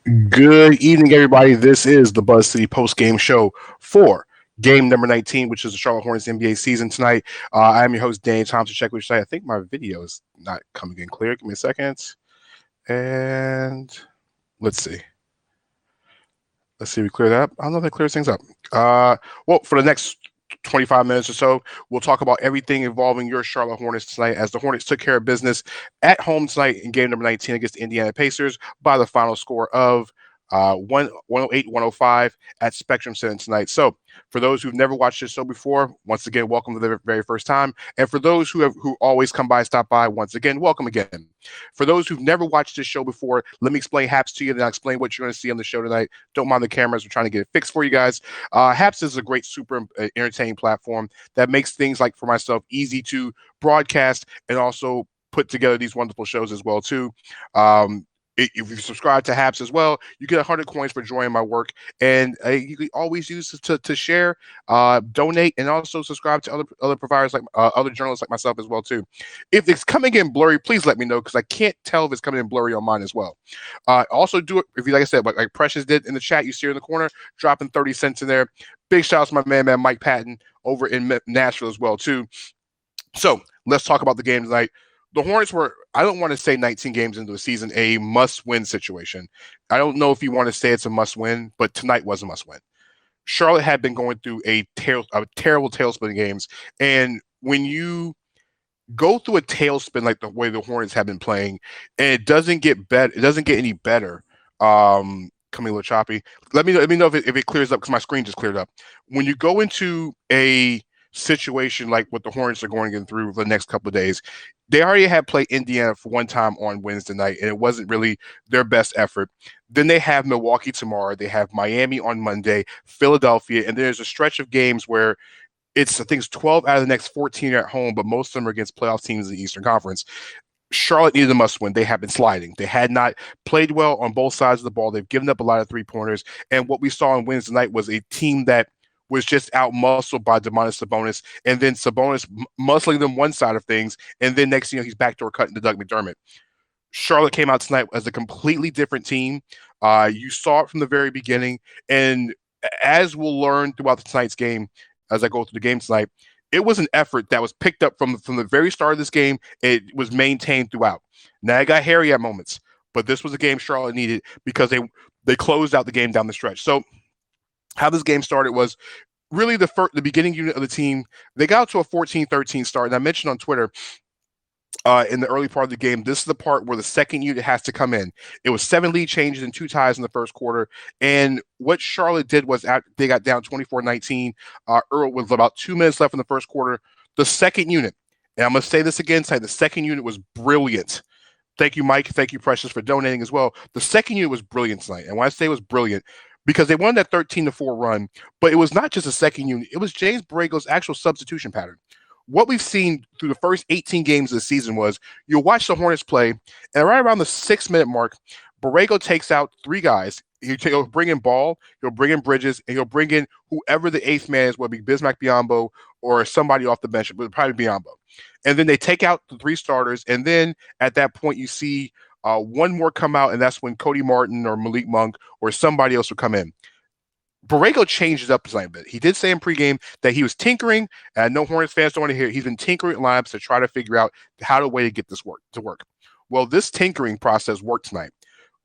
Good evening, everybody. This is the BuzzCity post-game show for game number 19, which is the Charlotte Hornets NBA season tonight. I am your host, Danny Thompson. Check which site. I think my video is not coming in clear. Give me a second. And let's see. Let's see if we clear that up. I don't know if that clears things up. Well, for the next 25 minutes or so, we'll talk about everything involving your Charlotte Hornets tonight as the Hornets took care of business at home tonight in game number 19 against the Indiana Pacers by the final score of 108-105 at Spectrum Center tonight. So for those who've never watched this show before, once again, welcome to the very first time. And for those who always come by, stop by, once again, welcome again. For those who've never watched this show before, let me explain Happs to you, and I'll explain what you're going to see on the show tonight. Don't mind the cameras. We're trying to get it fixed for you guys. Happs is a great, super entertaining platform that makes things like for myself easy to broadcast and also put together these wonderful shows as well too. If you subscribe to Happs as well, you get 100 coins for joining my work, and you can always use it to share, donate, and also subscribe to other providers like other journalists like myself as well too. If it's coming in blurry, please let me know because I can't tell if it's coming in blurry on mine as well. Also do it if you like I said, like Precious did in the chat. You see her in the corner, dropping 30 cents in there. Big shout out to my man Mike Patton over in Nashville as well too. So let's talk about the game tonight. The Hornets were, I don't want to say 19 games into the season, a must-win situation. I don't know if you want to say it's a must-win, but tonight was a must-win. Charlotte had been going through a terrible tailspin of games, and when you go through a tailspin like the way the Hornets have been playing, and it doesn't get better, it doesn't get any better. Coming a little choppy. Let me know if it clears up because my screen just cleared up. When you go into a situation like what the Hornets are going through for the next couple of days, they already had played Indiana for one time on Wednesday night, and it wasn't really their best effort. Then they have Milwaukee tomorrow. They have Miami on Monday, Philadelphia, and there's a stretch of games where I think it's 12 out of the next 14 are at home, but most of them are against playoff teams in the Eastern Conference. Charlotte needed a must win. They have been sliding. They had not played well on both sides of the ball. They've given up a lot of three-pointers. And what we saw on Wednesday night was a team that was just out-muscled by Domantas Sabonis, and then Sabonis muscling them one side of things, and then next thing you know, he's backdoor cutting to Doug McDermott. Charlotte came out tonight as a completely different team. You saw it from the very beginning, and as we'll learn throughout tonight's game, as I go through the game tonight, it was an effort that was picked up from the very start of this game. It was maintained throughout. Now, it got hairy at moments, but this was a game Charlotte needed because they closed out the game down the stretch. So how this game started was really the beginning unit of the team. They got out to a 14-13 start. And I mentioned on Twitter in the early part of the game, this is the part where the second unit has to come in. It was 7 lead changes and 2 ties in the first quarter. And what Charlotte did was they got down 24-19 with about 2 minutes left in the first quarter. The second unit, and I'm going to say this again, the second unit was brilliant. Thank you, Mike. Thank you, Precious, for donating as well. The second unit was brilliant tonight. And when I say it was brilliant, because they won that 13-4 run, but it was not just a second unit. It was James Borrego's actual substitution pattern. What we've seen through the first 18 games of the season was you'll watch the Hornets play, and right around the 6-minute mark, Borrego takes out 3 guys. He'll bring in Ball, he'll bring in Bridges, and he'll bring in whoever the 8th man is, whether it be Bismack Biyombo or somebody off the bench, but probably Biyombo. And then they take out the 3 starters, and then at that point you see one more come out, and that's when Cody Martin or Malik Monk or somebody else will come in. Borrego changes up tonight a bit. He did say in pregame that he was tinkering, and I know Hornets fans don't want to hear it. He's been tinkering lineups to try to figure out how to way to get this to work. Well, this tinkering process worked tonight.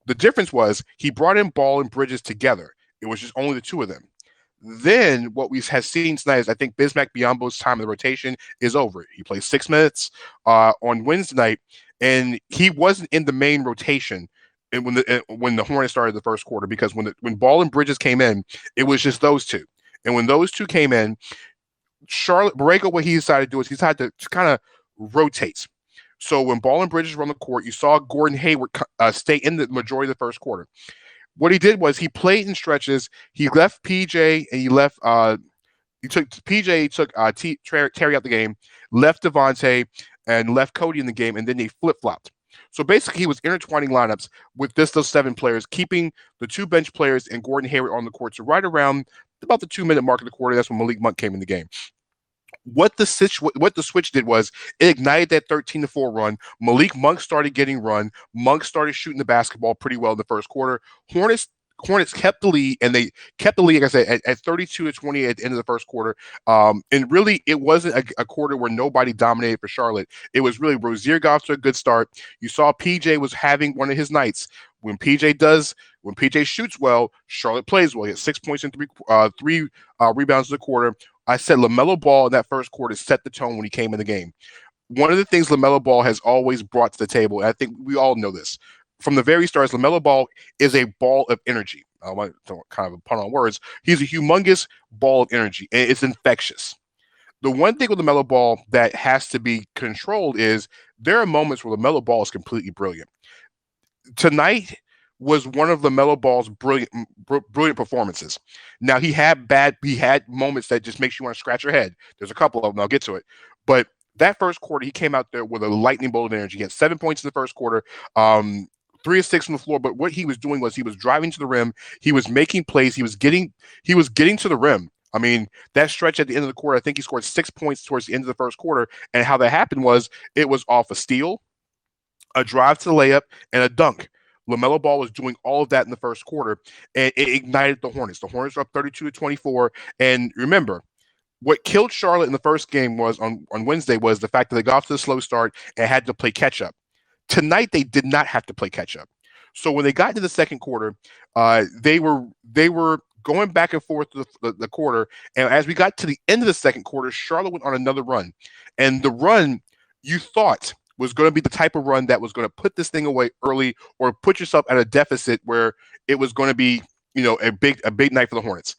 The difference was he brought in Ball and Bridges together. It was just only the 2 of them. Then what we have seen tonight is I think Bismack Biyombo's time in the rotation is over. He played 6 minutes on Wednesday night, and he wasn't in the main rotation when the Hornets started the first quarter, because when Ball and Bridges came in, it was just those 2. And when those 2 came in, Borrego, what he decided to do is he decided to kind of rotate. So when Ball and Bridges were on the court, you saw Gordon Hayward stay in the majority of the first quarter. What he did was he played in stretches. He left PJ and he left he took PJ, he took Terry out the game, left Devontae and left Cody in the game, and then they flip-flopped. So basically he was intertwining lineups with those 7 players, keeping the 2 bench players and Gordon Hayward on the court. So right around about the 2-minute mark of the quarter, that's when Malik Monk came in the game. What the switch did was it ignited that 13-4 run. Malik Monk started getting run. Monk started shooting the basketball pretty well in the first quarter. Hornets kept the lead, and they kept the lead, like I said, at 32-20 at the end of the first quarter. And really, it wasn't a quarter where nobody dominated for Charlotte. It was really Rozier got off to a good start. You saw PJ was having one of his nights. When PJ shoots well, Charlotte plays well. He had 6 points and three rebounds in the quarter. I said LaMelo Ball in that first quarter set the tone when he came in the game. One of the things LaMelo Ball has always brought to the table, and I think we all know this, from the very start, LaMelo Ball is a ball of energy. I want to kind of a pun on words. He's a humongous ball of energy, and it's infectious. The one thing with LaMelo Ball that has to be controlled is there are moments where LaMelo Ball is completely brilliant. Tonight was one of LaMelo Ball's brilliant performances. Now he had moments that just makes you want to scratch your head. There's a couple of them. I'll get to it, but that first quarter he came out there with a lightning bolt of energy. He had 7 points in the first quarter. 3 of 6 on the floor, but what he was doing was he was driving to the rim. He was making plays. He was getting to the rim. I mean, that stretch at the end of the quarter, I think he scored 6 points towards the end of the first quarter. And how that happened was it was off a steal, a drive to the layup, and a dunk. LaMelo Ball was doing all of that in the first quarter, and it ignited the Hornets. The Hornets were up 32-24. And remember, what killed Charlotte in the first game was on Wednesday was the fact that they got off to a slow start and had to play catch up. Tonight, they did not have to play catch up. So when they got into the second quarter, they were going back and forth the quarter. And as we got to the end of the second quarter, Charlotte went on another run. And the run you thought was going to be the type of run that was going to put this thing away early or put yourself at a deficit where it was going to be, a big night for the Hornets.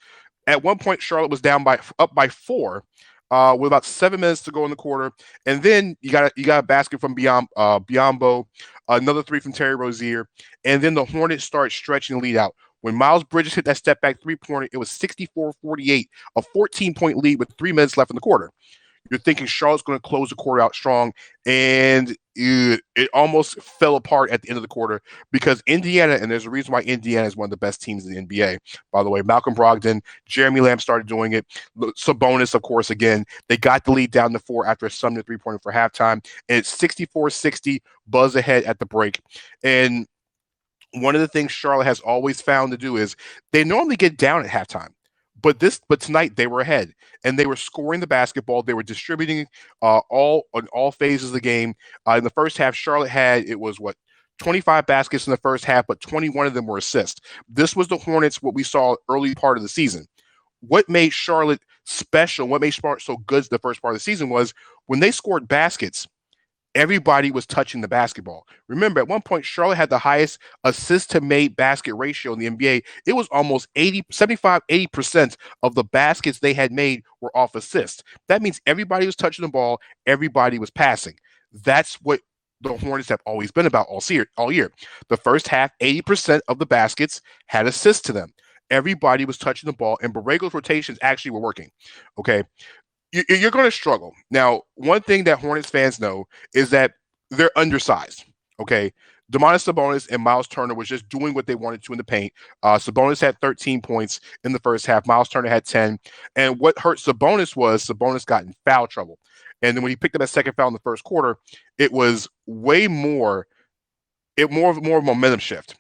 At one point, Charlotte was up by 4 with about 7 minutes to go in the quarter, and then you got a basket from Biyombo, another 3 from Terry Rozier, and then the Hornets start stretching the lead out. When Miles Bridges hit that step back 3-pointer, it was 64-48, a 14-point lead with 3 minutes left in the quarter. You're thinking Charlotte's going to close the quarter out strong, and it almost fell apart at the end of the quarter because Indiana, and there's a reason why Indiana is one of the best teams in the NBA, by the way. Malcolm Brogdon, Jeremy Lamb started doing it. Sabonis, of course, again. They got the lead down to 4 after a Sumner 3-pointer for halftime, and it's 64-60, buzz ahead at the break. And one of the things Charlotte has always found to do is they normally get down at halftime. But tonight they were ahead, and they were scoring the basketball. They were distributing all phases of the game. In the first half, Charlotte had 25 baskets in the first half, but 21 of them were assists. This was the Hornets, what we saw early part of the season. What made Charlotte special, what made Charlotte so good the first part of the season was when they scored baskets, everybody was touching the basketball. Remember, at one point, Charlotte had the highest assist-to-made basket ratio in the NBA. It was almost 80% of the baskets they had made were off assists. That means everybody was touching the ball, everybody was passing. That's what the Hornets have always been about all year. The first half, 80% of the baskets had assists to them. Everybody was touching the ball, and Borrego's rotations actually were working. Okay. You're going to struggle. Now, one thing that Hornets fans know is that they're undersized, okay? Domantas Sabonis and Miles Turner was just doing what they wanted to in the paint. Sabonis had 13 points in the first half. Miles Turner had 10. And what hurt Sabonis was Sabonis got in foul trouble. And then when he picked up that second foul in the first quarter, it was more of a momentum shift.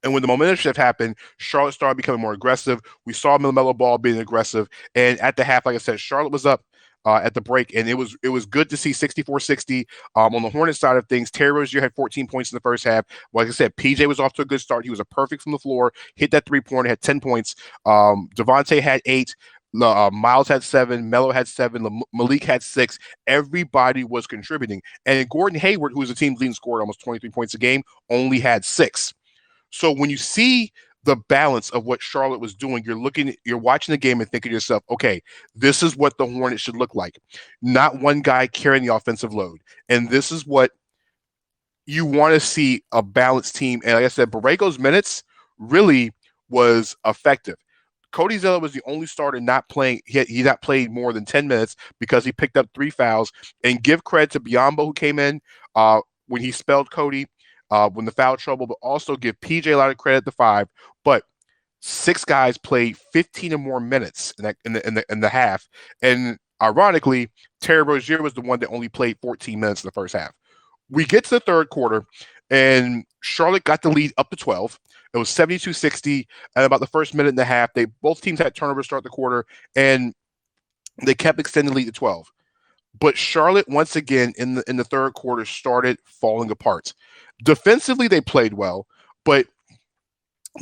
And when the momentum shift happened, Charlotte started becoming more aggressive. We saw LaMelo Ball being aggressive. And at the half, like I said, Charlotte was up at the break. And it was good to see 64-60. On the Hornets side of things, Terry Rozier had 14 points in the first half. Like I said, PJ was off to a good start. He was a perfect from the floor, hit that 3-pointer, had 10 points. Devontae had 8. Miles had 7, Melo had 7, Malik had 6. Everybody was contributing. And Gordon Hayward, who was the team's leading scorer, almost 23 points a game, only had 6. So when you see the balance of what Charlotte was doing, you're watching the game and thinking to yourself, okay, this is what the Hornets should look like. Not one guy carrying the offensive load. And this is what you want to see, a balanced team. And like I said, Borrego's minutes really was effective. Cody Zeller was the only starter not playing. He not played more than 10 minutes because he picked up 3 fouls. And give credit to Biyombo, who came in when he spelled Cody. When the foul trouble, but also give PJ a lot of credit at the 5. But 6 guys played 15 or more minutes in the half, and Ironically, Terry Rozier was the one that only played 14 minutes in the first half. We get to the third quarter, and Charlotte got the lead up to 12. It was 72-60, and about the first minute and a half, both teams had turnovers to start the quarter, and they kept extending the lead to 12. But Charlotte, once again, in the third quarter, started falling apart. Defensively, they played well, but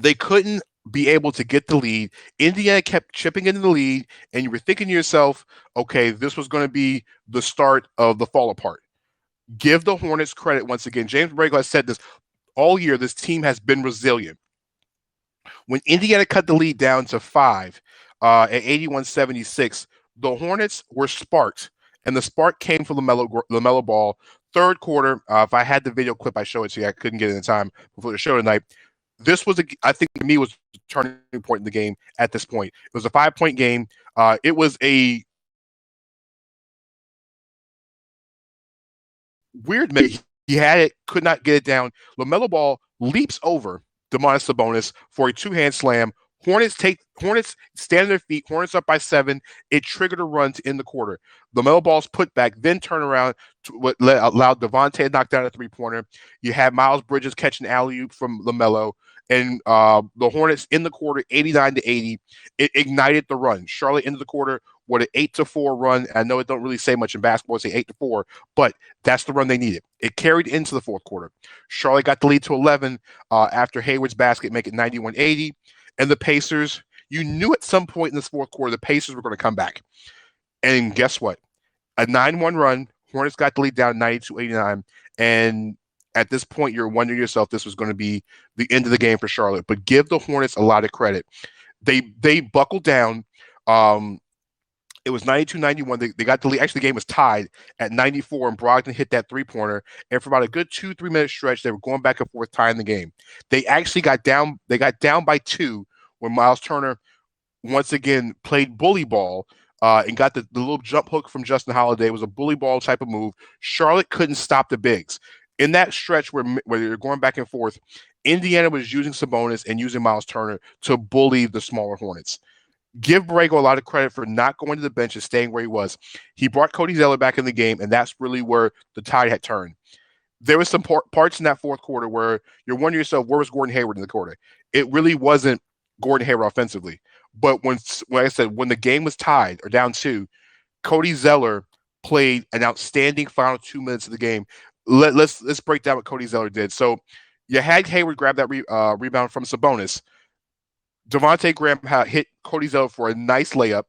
they couldn't be able to get the lead. Indiana kept chipping into the lead, and you were thinking to yourself, okay, this was going to be the start of the fall apart. Give the Hornets credit once again. James Borrego has said this all year. This team has been resilient. When Indiana cut the lead down to 5 at 81-76, the Hornets were sparked, and the spark came from LaMelo Ball. Third quarter, if I had the video clip, I show it to you. I couldn't get it in time before the show tonight. This was, I think, to me, was the turning point in the game at this point. It was a 5-point game. It was a weird minute. He had it, could not get it down. LaMelo Ball leaps over Domantas Sabonis for a two-hand slam. Hornets stand on their feet. Hornets up by 7. It triggered a run to end the quarter. LaMelo Ball's putback, then turn around to what allowed Devontae to knock down a three-pointer. You had Miles Bridges catching alley-oop from LaMelo. And the Hornets in the quarter, 89-80, it ignited the run. Charlotte into the quarter with an 8-4 run. I know it don't really say much in basketball, say 8-4, but that's the run they needed. It carried into the fourth quarter. Charlotte got the lead to 11 after Hayward's basket, make it 91-80. And the Pacers, you knew at some point in this fourth quarter, the Pacers were going to come back. And guess what? A 9-1 run. Hornets got the lead down 92-89. And at this point, you're wondering yourself, this was going to be the end of the game for Charlotte. But give the Hornets a lot of credit. They buckled down. It was 92-91. They got the lead. Actually, the game was tied at 94, and Brogdon hit that three-pointer. And for about a good 2-3 minute stretch, they were going back and forth tying the game. They actually got down. They got down by 2 when Miles Turner once again played bully ball and got the little jump hook from Justin Holiday. It was a bully ball type of move. Charlotte couldn't stop the bigs. In that stretch where they're going back and forth, Indiana was using Sabonis and using Miles Turner to bully the smaller Hornets. Give Borrego a lot of credit for not going to the bench and staying where he was. He brought Cody Zeller back in the game, and that's really where the tide had turned. There was some parts in that fourth quarter where you're wondering yourself, where was Gordon Hayward in the quarter? It really wasn't Gordon Hayward offensively. But like I said, when the game was tied or down 2, Cody Zeller played an outstanding final 2 minutes of the game. Let's break down what Cody Zeller did. So you had Hayward grab that rebound from Sabonis. Devontae Graham hit Cody Zeller for a nice layup.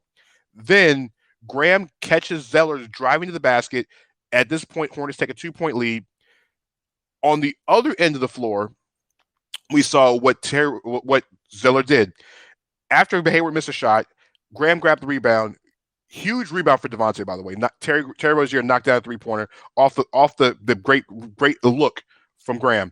Then Graham catches Zeller driving to the basket. At this point, Hornets take a 2-point lead. On the other end of the floor, we saw what Zeller did. After Hayward missed a shot, Graham grabbed the rebound. Huge rebound for Devontae, by the way. Terry Rozier knocked down a three-pointer off the great look from Graham.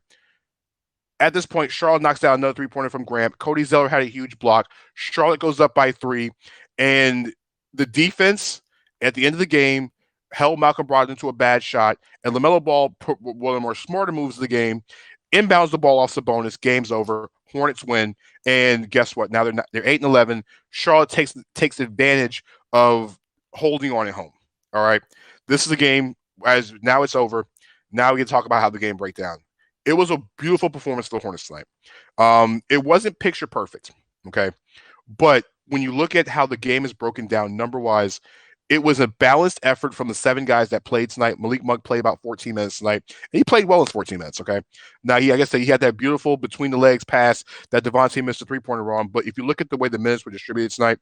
At this point, Charlotte knocks down another three-pointer from Graham. Cody Zeller had a huge block. Charlotte goes up by 3. And the defense, at the end of the game, held Malcolm Brogdon to a bad shot. And LaMelo Ball put one of the more smarter moves of the game, inbounds the ball off Sabonis. Game's over. Hornets win. And guess what? Now they're 8-11. Charlotte takes advantage of holding on at home. All right. This is a game as now it's over. Now we can talk about how the game break down. It was a beautiful performance for the Hornets tonight. It wasn't picture perfect, okay? But when you look at how the game is broken down number-wise, it was a balanced effort from the 7 guys that played tonight. Malik Monk played about 14 minutes tonight. And he played well in 14 minutes, okay? Now, he had that beautiful between-the-legs pass that Devontae missed a three-pointer on. But if you look at the way the minutes were distributed tonight,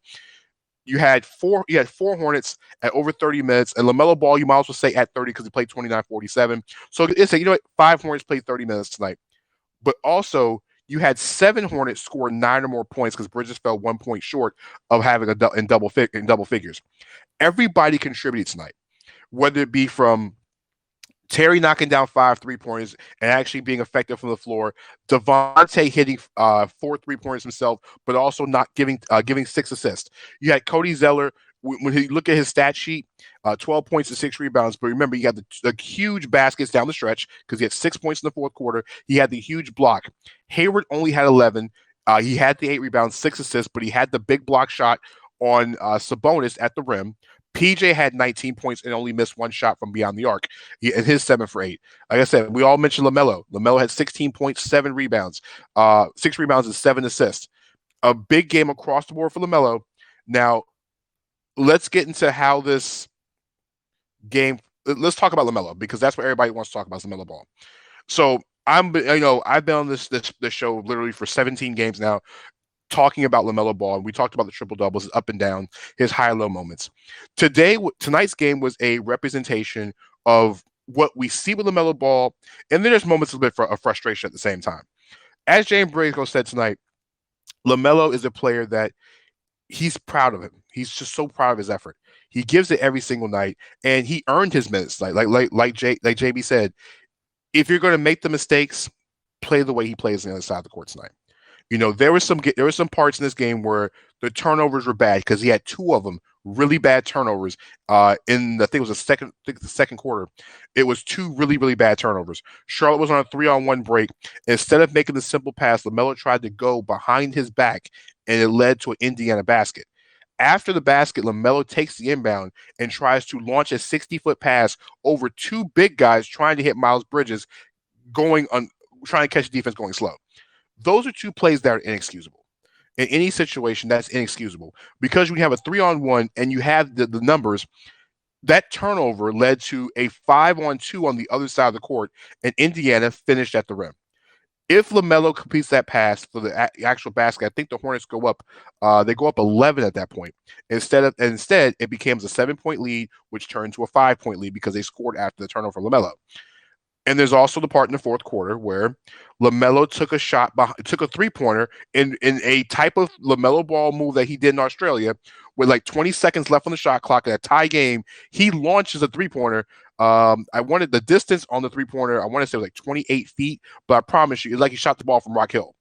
you had 4 Hornets at over 30 minutes, and LaMelo Ball, you might as well say at 30 because he played 29-47. So it's 5 Hornets played 30 minutes tonight. But also, you had 7 Hornets score 9 or more points because Bridges fell 1 point short of having in double figures. Everybody contributed tonight, whether it be from Terry knocking down 5 3-pointers and actually being effective from the floor, Devontae hitting 4 3-pointers himself, but also not giving 6 assists. You had Cody Zeller, when you look at his stat sheet, 12 points and 6 rebounds. But remember, you had the huge baskets down the stretch because he had 6 points in the fourth quarter. He had the huge block. Hayward only had 11. He had the 8 rebounds, 6 assists, but he had the big block shot on Sabonis at the rim. PJ had 19 points and only missed one shot from beyond the arc. And his 7 for 8. Like I said, we all mentioned LaMelo. LaMelo had 16 points, 7 rebounds, 6 rebounds and 7 assists. A big game across the board for LaMelo. Now, let's get into how this game. Let's talk about LaMelo because that's what everybody wants to talk about is LaMelo Ball. So I've been on this show literally for 17 games now, talking about LaMelo Ball, and we talked about the triple doubles, his up and down, his high and low moments. Tonight's game was a representation of what we see with LaMelo Ball, and then there's moments of frustration at the same time. As James Braco said tonight, LaMelo is a player that he's proud of him. He's just so proud of his effort. He gives it every single night, and he earned his minutes. Like JB said, if you're going to make the mistakes, play the way he plays on the other side of the court tonight. There were some parts in this game where the turnovers were bad because he had 2 of them, really bad turnovers. I think it was the second quarter. It was 2 really, really bad turnovers. Charlotte was on a 3-on-1 break. Instead of making the simple pass, LaMelo tried to go behind his back, and it led to an Indiana basket. After the basket, LaMelo takes the inbound and tries to launch a 60-foot pass over 2 big guys trying to hit Miles Bridges, trying to catch defense going slow. Those are 2 plays that are inexcusable. In any situation, that's inexcusable. Because when you have a 3-on-1 and you have the numbers, that turnover led to a 5-on-2 on the other side of the court, and Indiana finished at the rim. If LaMelo completes that pass for the actual basket, I think the Hornets go up. They go up 11 at that point. Instead, it becomes a 7-point lead, which turned to a 5-point lead because they scored after the turnover from LaMelo. And there's also the part in the fourth quarter where LaMelo took a 3-pointer in a type of LaMelo Ball move that he did in Australia, with like 20 seconds left on the shot clock in a tie game. He launches a 3-pointer. I wanted the distance on the 3-pointer. I want to say it was like 28 feet, but I promise you, it's like he shot the ball from Rock Hill.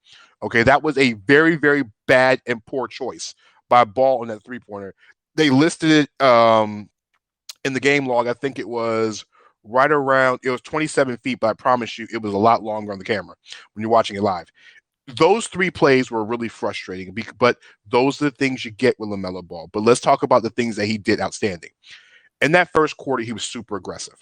Okay, that was a very, very bad and poor choice by Ball on that 3-pointer. They listed it in the game log. I think it was right around, it was 27 feet, but I promise you it was a lot longer on the camera when you're watching it live. Those 3 plays were really frustrating, but those are the things you get with LaMelo Ball. But let's talk about the things that he did outstanding. In that first quarter, he was super aggressive.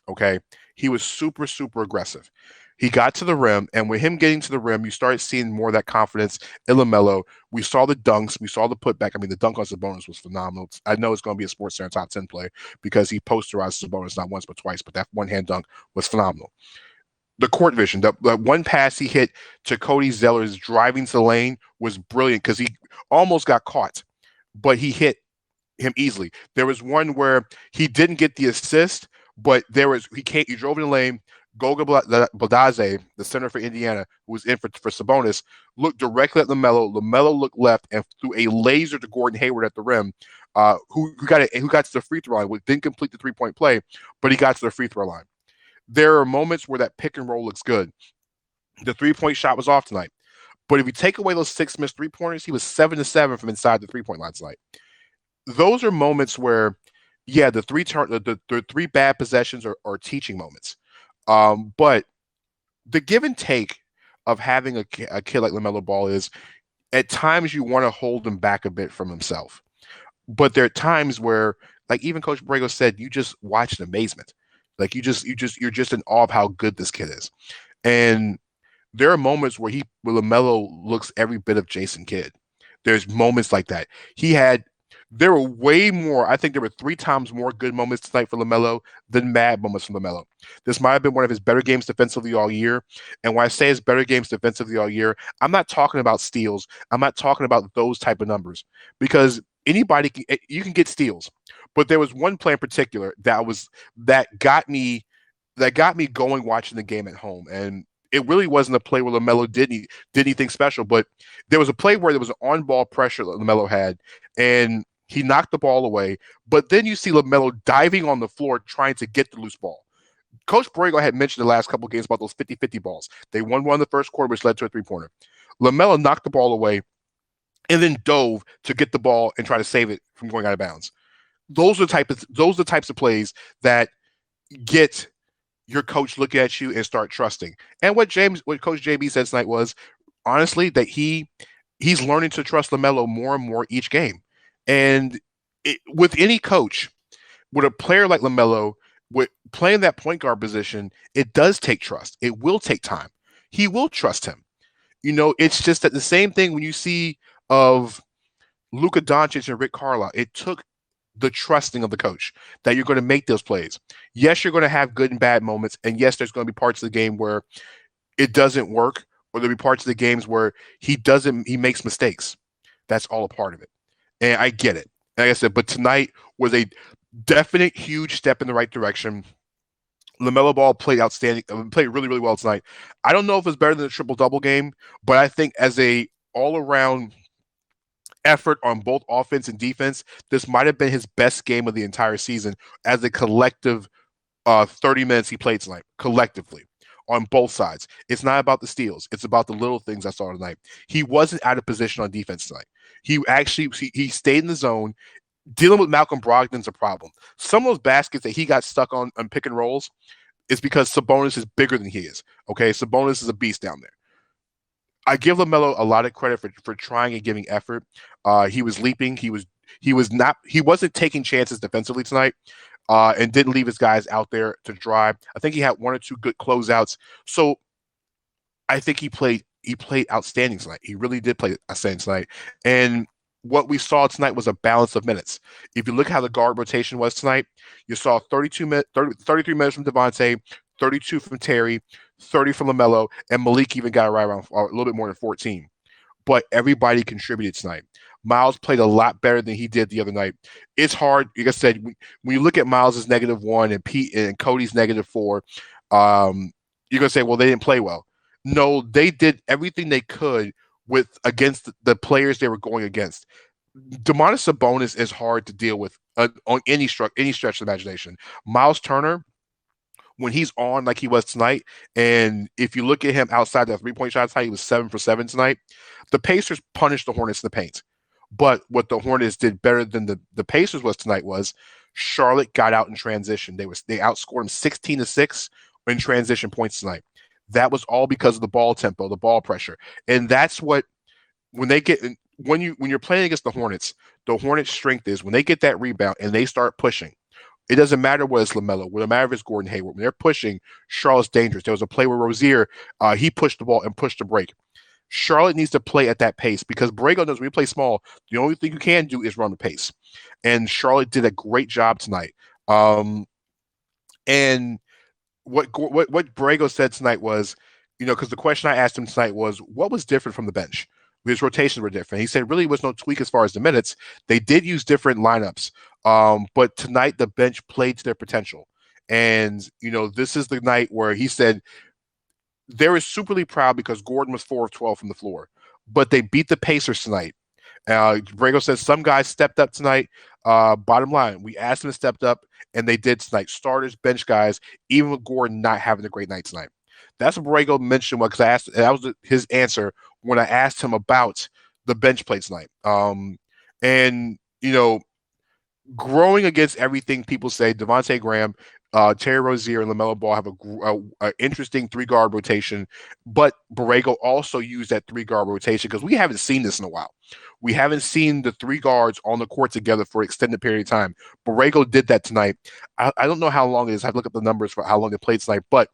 Okay. He was super, super aggressive. He got to the rim, and with him getting to the rim, you started seeing more of that confidence in LaMelo. We saw the dunks. We saw the putback. I mean, the dunk on Sabonis was phenomenal. I know it's going to be a SportsCenter top 10 play because he posterized Sabonis not once but twice, but that one-hand dunk was phenomenal. The court vision, the one pass he hit to Cody Zeller's driving to the lane was brilliant because he almost got caught, but he hit him easily. There was one where he didn't get the assist, but he drove in the lane. Goga Baldaze, the center for Indiana, who was in for Sabonis, looked directly at LaMelo. LaMelo looked left and threw a laser to Gordon Hayward at the rim, who got to the free throw line. Didn't complete the 3-point play, but he got to the free throw line. There are moments where that pick and roll looks good. The 3-point shot was off tonight, but if you take away those 6 missed 3-pointers, he was 7-7 from inside the 3-point line tonight. Those are moments where, yeah, the 3 bad possessions are teaching moments. But the give and take of having a kid like LaMelo Ball is, at times you want to hold him back a bit from himself. But there are times where, like even Coach Brago said, you just watch in amazement. Like you're just in awe of how good this kid is. And there are moments where LaMelo looks every bit of Jason Kidd. There's moments like that. There were way more. I think there were 3 times more good moments tonight for LaMelo than bad moments for LaMelo. This might have been one of his better games defensively all year. And when I say his better games defensively all year, I'm not talking about steals. I'm not talking about those type of numbers, because you can get steals. But there was one play in particular that got me going watching the game at home. And it really wasn't a play where LaMelo did anything special, but there was a play where there was an on-ball pressure that LaMelo had, and he knocked the ball away. But then you see LaMelo diving on the floor trying to get the loose ball. Coach Borrego had mentioned the last couple of games about those 50-50 balls. They won one in the first quarter, which led to a 3-pointer. LaMelo knocked the ball away and then dove to get the ball and try to save it from going out of bounds. Those are the types of plays that get your coach look at you and start trusting. And what Coach JB said tonight was, honestly, that he's learning to trust LaMelo more and more each game. And with any coach, with a player like LaMelo, with playing that point guard position, it does take trust. It will take time. He will trust him. It's just that the same thing when you see of Luka Doncic and Rick Carlisle, it took the trusting of the coach that you're going to make those plays. Yes, you're going to have good and bad moments, and yes, there's going to be parts of the game where it doesn't work, or there'll be parts of the games where he makes mistakes. That's all a part of it. And I get it. Like I said, but tonight was a definite huge step in the right direction. LaMelo Ball played outstanding, played really, really well tonight. I don't know if it's better than a triple-double game, but I think as a all-around effort on both offense and defense, this might have been his best game of the entire season as a collective 30 minutes he played tonight, collectively, on both sides. It's not about the steals. It's about the little things I saw tonight. He wasn't out of position on defense tonight. He stayed in the zone. Dealing with Malcolm Brogdon's a problem. Some of those baskets that he got stuck on pick and rolls is because Sabonis is bigger than he is. Okay, Sabonis is a beast down there. I give LaMelo a lot of credit for trying and giving effort. He was leaping. He wasn't taking chances defensively tonight, and didn't leave his guys out there to dry. I think he had one or two good closeouts. So I think he played outstanding tonight. He really did play outstanding tonight. And what we saw tonight was a balance of minutes. If you look how the guard rotation was tonight, you saw 33 minutes from Devontae, 32 from Terry, 30 from LaMelo, and Malik even got right around a little bit more than 14. But everybody contributed tonight. Miles played a lot better than he did the other night. It's hard. Like I said, when you look at Miles' -1 and Pete and Cody's -4, you're going to say, well, they didn't play well. No, they did everything they could against the players they were going against. Domantas Sabonis is hard to deal with on any stretch of the imagination. Miles Turner, when he's on like he was tonight, and if you look at him outside that 3-point shot tonight, he was 7 for 7 tonight. The Pacers punished the Hornets in the paint. But what the Hornets did better than the Pacers was tonight was Charlotte got out in transition. They outscored them 16-6 in transition points tonight. That was all because of the ball tempo, the ball pressure. And that's what when you're playing against the Hornets strength is when they get that rebound and they start pushing. It doesn't matter what it's LaMelo. It doesn't matter if it's Gordon Hayward. When they're pushing, Charlotte's dangerous. There was a play where Rozier, he pushed the ball and pushed the break. Charlotte needs to play at that pace because Borrego knows when you play small, the only thing you can do is run the pace. And Charlotte did a great job tonight. And what Borrego said tonight was, because the question I asked him tonight was, what was different from the bench? His rotations were different. He said really was no tweak as far as the minutes. They did use different lineups. But tonight the bench played to their potential. And, this is the night where he said they were superly proud because Gordon was 4 of 12 from the floor. But they beat the Pacers tonight. Borrego says some guys stepped up tonight. Bottom line, we asked them to step up, and they did tonight. Starters, bench guys, even with Gordon not having a great night tonight. That's what Borrego mentioned because that was his answer when I asked him about the bench play tonight. And growing against everything people say, Devontae Graham, Terry Rozier, and LaMelo Ball have a interesting 3-guard rotation, but Borrego also used that 3-guard rotation because we haven't seen this in a while. We haven't seen the 3 guards on the court together for an extended period of time. Borrego did that tonight. I don't know how long it is. I have to look up the numbers for how long they played tonight, but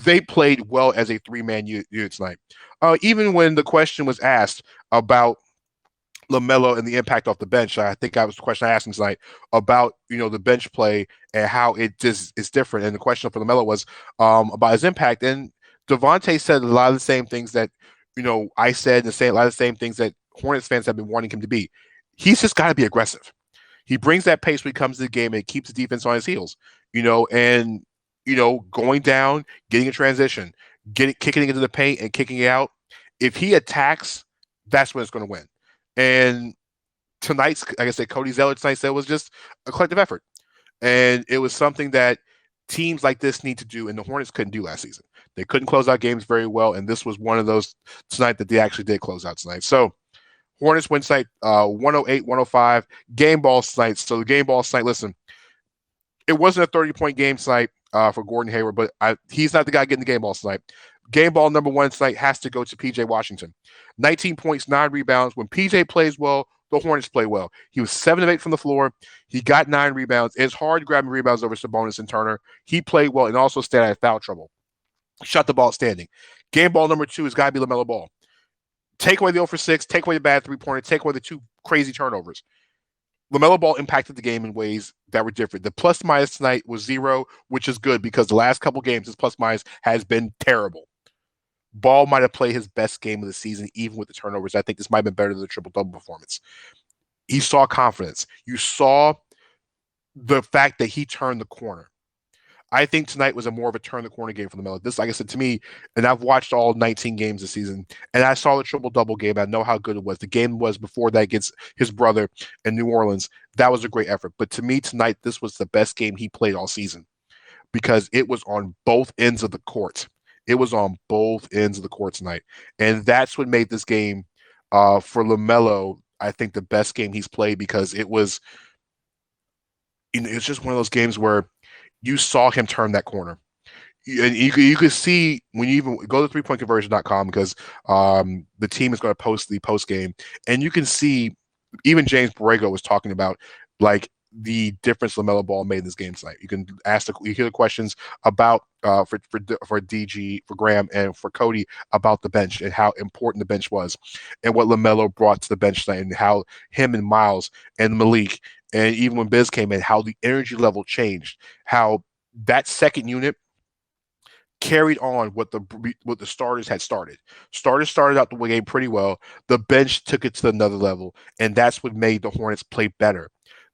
they played well as a 3-man unit tonight. Even when the question was asked about LaMelo and the impact off the bench, I think that was the question I asked him tonight about the bench play and how it just is different. And the question for LaMelo was about his impact. And Devontae said a lot of the same things that I said, and a lot of the same things that Hornets fans have been wanting him to be. He's just got to be aggressive. He brings that pace when he comes to the game and it keeps the defense on his heels. And going down, getting a transition, kicking it into the paint and kicking it out. If he attacks, that's when it's going to win. And tonight's, like I said, Cody Zeller tonight said was just a collective effort. And it was something that teams like this need to do, and the Hornets couldn't do last season. They couldn't close out games very well, and this was one of those tonight that they actually did close out tonight. So Hornets win tonight 108-105. Game ball tonight. So the game ball tonight, listen, it wasn't a 30-point game tonight for Gordon Hayward, but he's not the guy getting the game ball tonight. Game ball number 1 tonight has to go to PJ Washington. 19 points, 9 rebounds. When PJ plays well, the Hornets play well. He was 7 of 8 from the floor. He got 9 rebounds. It's hard grabbing rebounds over Sabonis and Turner. He played well and also stayed out of foul trouble. Shot the ball standing. Game ball number 2 has got to be LaMelo Ball. Take away the 0 for 6, take away the bad three-pointer, take away the 2 crazy turnovers. LaMelo Ball impacted the game in ways that were different. The plus-minus tonight was 0, which is good because the last couple games, his plus-minus has been terrible. Ball might have played his best game of the season, even with the turnovers. I think this might have been better than the triple-double performance. He saw confidence. You saw the fact that he turned the corner. I think tonight was a more of a turn-the-corner game for LaMelo. This, like I said, to me, and I've watched all 19 games this season, and I saw the triple-double game. I know how good it was. The game was before that against his brother in New Orleans. That was a great effort. But to me, tonight, this was the best game he played all season because it was on both ends of the court. It was on both ends of the court tonight. And that's what made this game for LaMelo, I think, the best game he's played because it was, it's just one of those games where you saw him turn that corner. And you could see when you even go to 3pointconversion.com because the team is going to post the post game, and you can see even James Borrego was talking about like the difference LaMelo Ball made in this game tonight. You can you hear the questions about for DG, for Graham, and for Cody about the bench and how important the bench was, and what LaMelo brought to the bench tonight, and how him and Miles and Malik, and even when Biz came in, how the energy level changed, how that second unit carried on what the starters had started. Starters started out the game pretty well. The bench took it to another level, and that's what made the Hornets play better.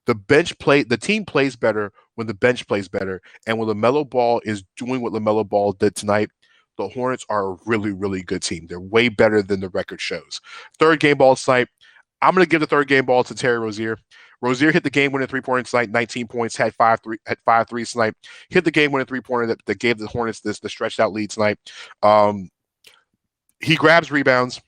The team plays better when the bench plays better, and when LaMelo Ball is doing what LaMelo Ball did tonight, the Hornets are a really, really good team. They're way better than the record shows. Third game ball tonight, I'm going to give the third game ball to Terry Rozier. Rozier hit the game-winning three-pointer tonight, 19 points, had 5 threes tonight. Hit the game-winning three-pointer that gave the Hornets the stretched-out lead tonight. He grabs rebounds.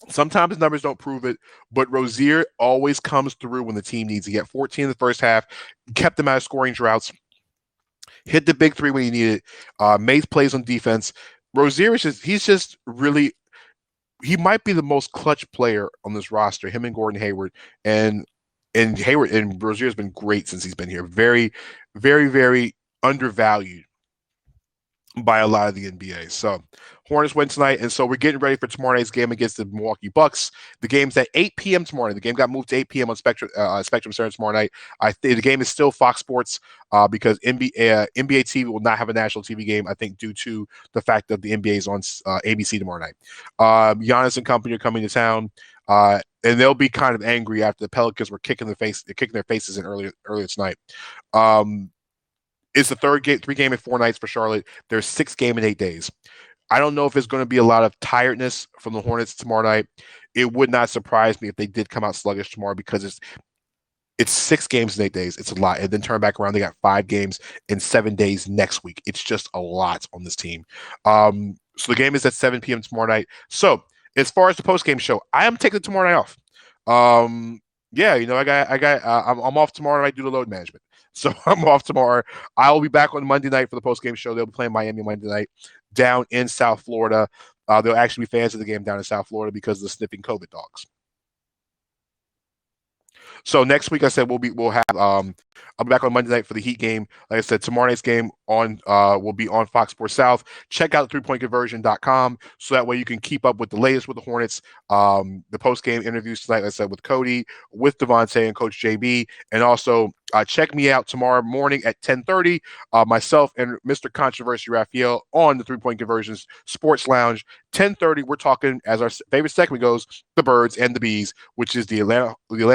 Sometimes his numbers don't prove it, but Rozier always comes through when the team needs. He got 14 in the first half, kept them out of scoring droughts, hit the big three when he needed it, made plays on defense. Rozier he's just really, he might be the most clutch player on this roster, him and Gordon Hayward. And Hayward and Rozier has been great since he's been here. Very, very, very undervalued by a lot of the NBA. So Hornets win tonight, and so we're getting ready for tomorrow night's game against the Milwaukee Bucks. The game's at 8 p.m. tomorrow night. The game got moved to 8 p.m. on Spectrum Center tomorrow night. I think the game is still Fox Sports because NBA TV will not have a national TV game, I think, due to the fact that the NBA is on ABC tomorrow night. Giannis and company are coming to town, and they'll be kind of angry after the Pelicans were kicking their faces in earlier tonight. It's the third game, 3 game in 4 nights for Charlotte. There's 6 game in 8 days. I don't know if there's going to be a lot of tiredness from the Hornets tomorrow night. It would not surprise me if they did come out sluggish tomorrow because it's 6 games in 8 days. It's a lot. And then turn back around, they got 5 games in 7 days next week. It's just a lot on this team. So the game is at 7 p.m. tomorrow night. So as far as the post-game show, I am taking tomorrow night off. Yeah, I'm off tomorrow night due to load management. So I'm off tomorrow. I'll be back on Monday night for the post-game show. They'll be playing Miami Monday night down in South Florida. There'll actually be fans of the game down in South Florida because of the sniffing COVID dogs. So next week, I said we'll have I'll be back on Monday night for the Heat game. Like I said, tomorrow night's game will be on Fox Sports South. Check out 3pointconversion.com so that way you can keep up with the latest with the Hornets. The post game interviews tonight, like I said, with Cody, with Devontae, and Coach JB, and also check me out tomorrow morning at 10:30. Myself and Mr. Controversy Raphael on the 3 Point Conversions Sports Lounge. 10:30. We're talking, as our favorite segment goes, the Birds and the Bees, which is the Atlanta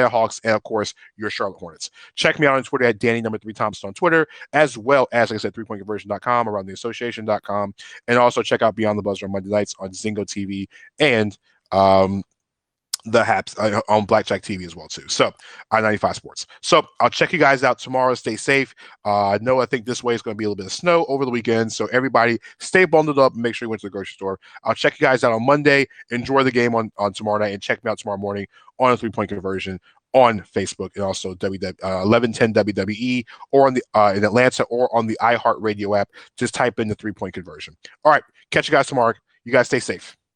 Hawks and of course your Charlotte Hornets. Check me out on Twitter at Danny3 Thompson on Twitter, as well as, like I said, 3pointconversion.com, around the association.com, and also check out Beyond the Buzzer on Monday nights on Zingo TV and the Happs on Blackjack TV as well too. So I-95 Sports. So I'll check you guys out tomorrow. Stay safe. I think this way is going to be a little bit of snow over the weekend. So everybody stay bundled up and make sure you went to the grocery store. I'll check you guys out on Monday. Enjoy the game on tomorrow night and check me out tomorrow morning on a 3 Point Conversion on Facebook and also 1110 WWE or on the in Atlanta or on the iHeartRadio app. Just type in the 3 Point Conversion. All right. Catch you guys tomorrow. You guys stay safe.